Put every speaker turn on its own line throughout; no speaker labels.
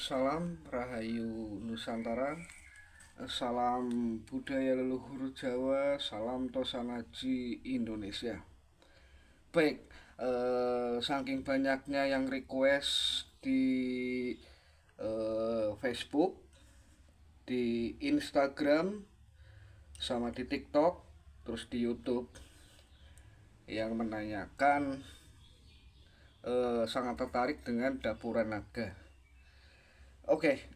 Salam Rahayu Nusantara, salam budaya leluhur Jawa, salam Tosanaji Indonesia. Baik, saking banyaknya yang request di Facebook, di Instagram, sama di TikTok, terus di YouTube, yang menanyakan sangat tertarik dengan dapuran naga. Oke,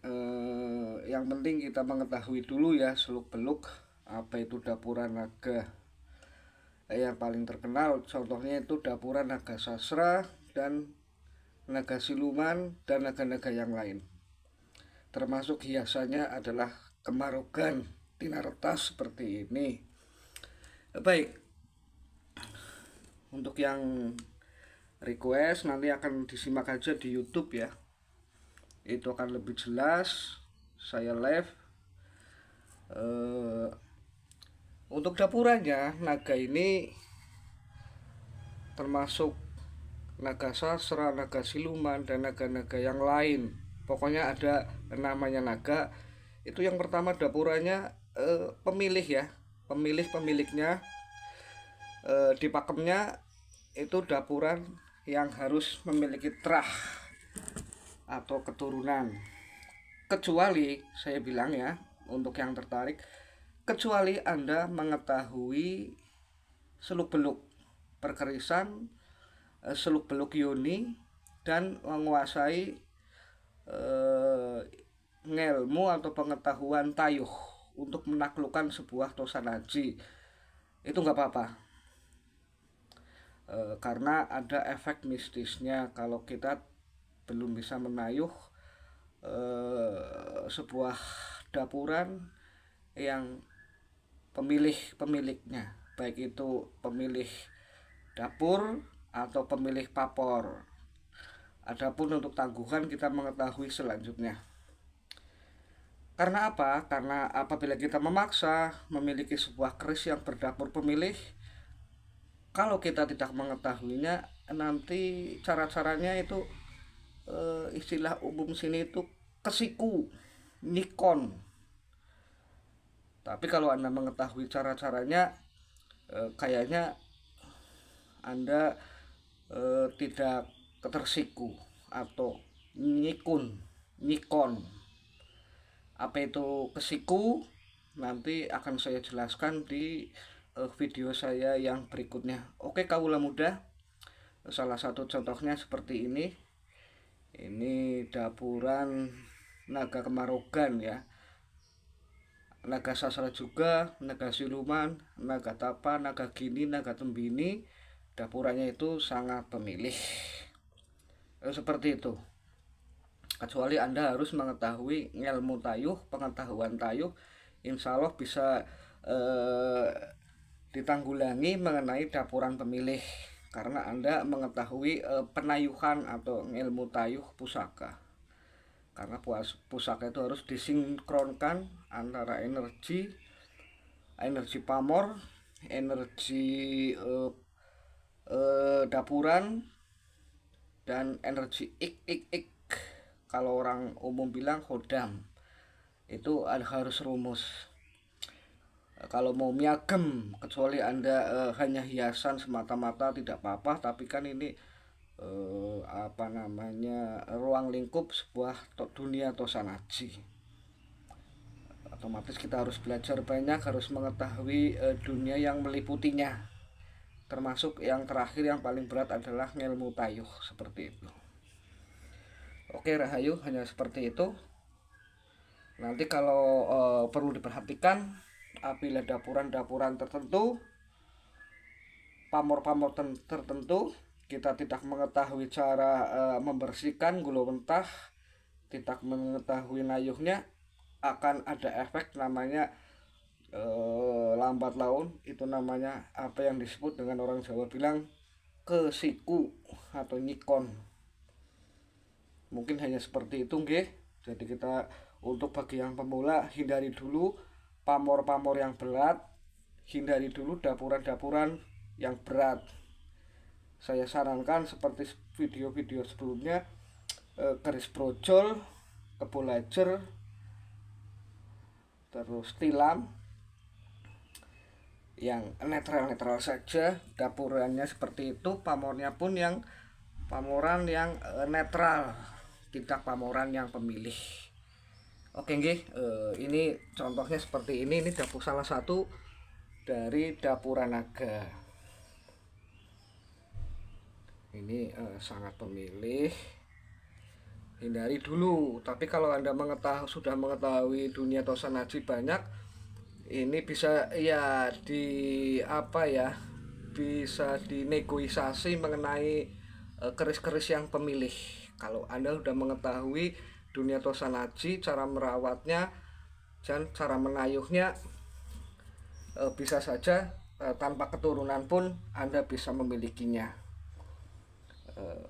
yang penting kita mengetahui dulu ya seluk-beluk apa itu dapuran naga. Yang paling terkenal contohnya itu dapuran naga sasra dan naga siluman dan naga-naga yang lain. Termasuk hiasannya adalah kemarogan, tinaretas seperti ini. Baik, untuk yang request nanti akan disimak aja di YouTube ya. Itu akan lebih jelas. Saya live. Untuk dapurannya, naga ini termasuk naga sasra, naga siluman, dan naga-naga yang lain. Pokoknya ada namanya naga. Itu yang pertama dapurannya pemilih ya, pemiliknya di pakemnya itu dapuran yang harus memiliki terah atau keturunan. Kecuali saya bilang ya, untuk yang tertarik, kecuali Anda mengetahui seluk-beluk perkerisan, seluk-beluk yoni, dan menguasai ngelmu atau pengetahuan tayuh untuk menaklukkan sebuah tosanaji. Itu nggak apa-apa, karena ada efek mistisnya kalau kita belum bisa menayuh sebuah dapuran yang pemiliknya, baik itu pemilih dapur atau pemilih papor. Adapun untuk tangguhan kita mengetahui selanjutnya. Karena apa? Karena apabila kita memaksa memiliki sebuah keris yang berdapur pemilih, kalau kita tidak mengetahuinya, nanti cara-caranya itu istilah umum sini itu kesiku, nikon. Tapi kalau Anda mengetahui cara-caranya, kayaknya Anda tidak ketersiku atau nikon. Apa itu kesiku? Nanti akan saya jelaskan di video saya yang berikutnya. Oke, kaula muda, salah satu contohnya seperti ini. Ini dapuran naga kemarogan ya. Naga sasra juga, naga siluman, naga tapa, naga gini, naga tembini. Dapurannya itu sangat pemilih. Seperti itu. Kecuali Anda harus mengetahui ilmu tayuh, pengetahuan tayuh, insya Allah bisa ditanggulangi mengenai dapuran pemilih, karena Anda mengetahui penayuhan atau ilmu tayuh pusaka. Karena pusaka itu harus disinkronkan antara energi pamor, energi dapuran, dan energi ik. Kalau orang umum bilang hodam. Itu harus rumus. Kalau mau miagem, kecuali Anda hanya hiasan semata-mata tidak apa-apa, tapi kan ini ruang lingkup sebuah dunia tosanaji. Otomatis kita harus belajar banyak, harus mengetahui dunia yang meliputinya. Termasuk yang terakhir yang paling berat adalah ngilmu tayuh, seperti itu. Oke Rahayu, hanya seperti itu. Nanti kalau perlu diperhatikan, apabila dapuran-dapuran tertentu, pamor-pamor tertentu, kita tidak mengetahui cara membersihkan gula mentah, tidak mengetahui nayuhnya, akan ada efek namanya lambat laun. Itu namanya apa yang disebut dengan orang Jawa bilang kesiku atau nikon. Mungkin hanya seperti itu nggih. Jadi kita untuk bagi yang pemula, hindari dulu pamor-pamor yang berat, hindari dulu dapuran-dapuran yang berat. Saya sarankan seperti video-video sebelumnya, keris brojol, kebo lajer, terus tilam yang netral-netral saja. Dapurannya seperti itu, pamornya pun yang pamoran yang netral, tidak pamoran yang pemilih. Oke nggih, ini contohnya seperti ini dapur salah satu dari Dapura Naga. Ini sangat pemilih, hindari dulu. Tapi kalau Anda sudah mengetahui dunia Tosanaji banyak, ini bisa ya bisa dinegosiasi mengenai keris-keris yang pemilih. Kalau Anda sudah mengetahui dunia Tosanaji, cara merawatnya dan cara menayuhnya, bisa saja tanpa keturunan pun Anda bisa memilikinya.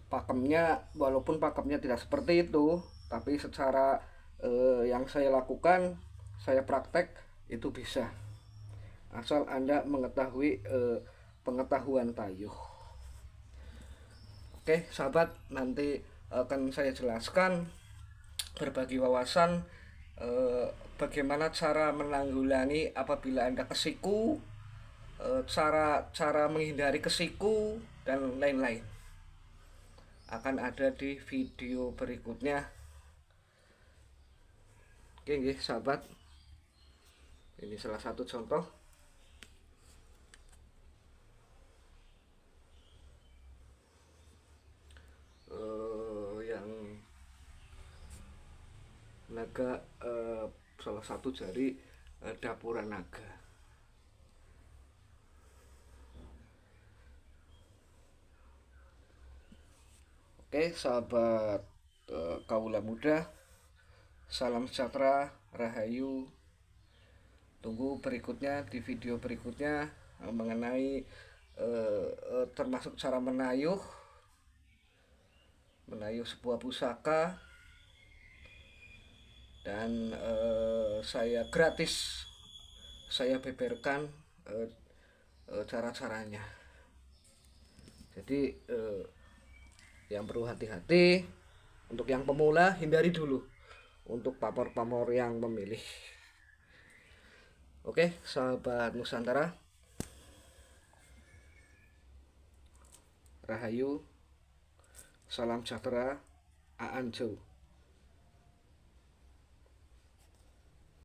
Pakemnya, walaupun pakemnya tidak seperti itu, tapi secara yang saya lakukan, saya praktek, itu bisa, asal Anda mengetahui pengetahuan tayuh. Oke sahabat, nanti akan saya jelaskan, berbagi wawasan bagaimana cara menanggulangi apabila Anda kesiku, cara menghindari kesiku, dan lain-lain. Akan ada di video berikutnya. Oke nggih sahabat, ini salah satu contoh yang naga, salah satu dari Dapura Naga. Oke sahabat kaula muda, salam sejahtera, rahayu. Tunggu berikutnya, di video berikutnya mengenai termasuk cara menayuh sebuah pusaka. Dan saya gratis saya beberkan cara-caranya. Jadi yang perlu hati-hati, untuk yang pemula hindari dulu untuk pamor-pamor yang memilih. Oke sahabat Nusantara, rahayu, salam sejahtera, Aan Jau.